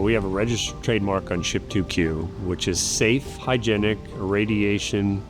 We have a registered trademark on Ship2Q, which is safe, hygienic, irradiation,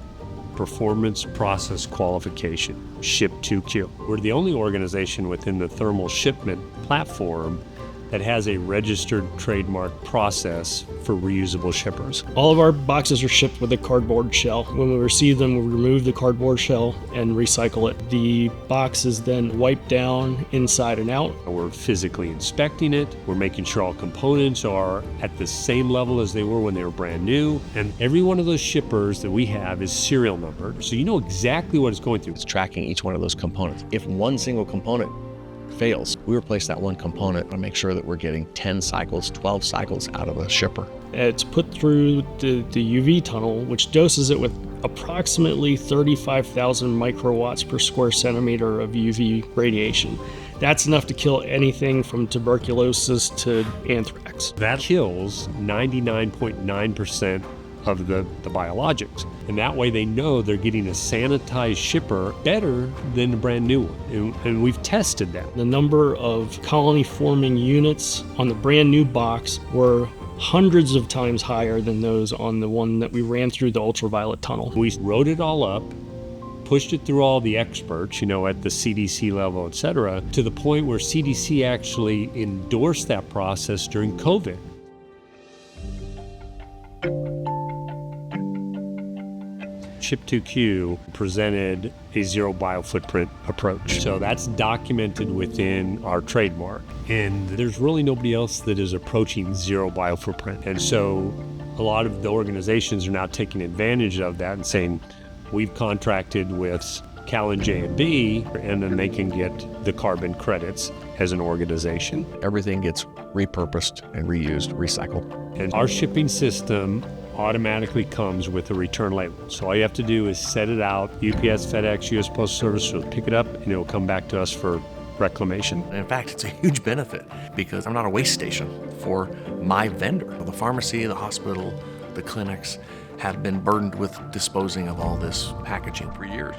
performance process qualification, Ship2Q. We're the only organization within the thermal shipment platform that has a registered trademark process for reusable shippers. All of our boxes are shipped with a cardboard shell. When we receive them, we remove the cardboard shell and recycle it. The box is then wiped down inside and out. We're physically inspecting it. We're making sure all components are at the same level as they were when they were brand new. And every one of those shippers that we have is serial numbered, so you know exactly what it's going through. It's tracking each one of those components. If one single component fails, we replace that one component and make sure that we're getting 10 cycles, 12 cycles out of a shipper. It's put through the UV tunnel, which doses it with approximately 35,000 microwatts per square centimeter of UV radiation. That's enough to kill anything from tuberculosis to anthrax. That kills 99.9% of the biologics. And that way they know they're getting a sanitized shipper better than a brand new one. And we've tested that. The number of colony forming units on the brand new box were hundreds of times higher than those on the one that we ran through the ultraviolet tunnel. We wrote it all up, pushed it through all the experts, at the CDC level, et cetera, to the point where CDC actually endorsed that process during COVID. Ship2Q presented a zero biofootprint approach. So that's documented within our trademark. And there's really nobody else that is approaching zero biofootprint. And so a lot of the organizations are now taking advantage of that and saying, we've contracted with Callan JMB, and then they can get the carbon credits as an organization. Everything gets repurposed and reused, recycled. And our shipping system automatically comes with a return label. So all you have to do is set it out. UPS, FedEx, US Postal Service will pick it up and it will come back to us for reclamation. And in fact, it's a huge benefit because I'm not a waste station for my vendor. The pharmacy, the hospital, the clinics have been burdened with disposing of all this packaging for years.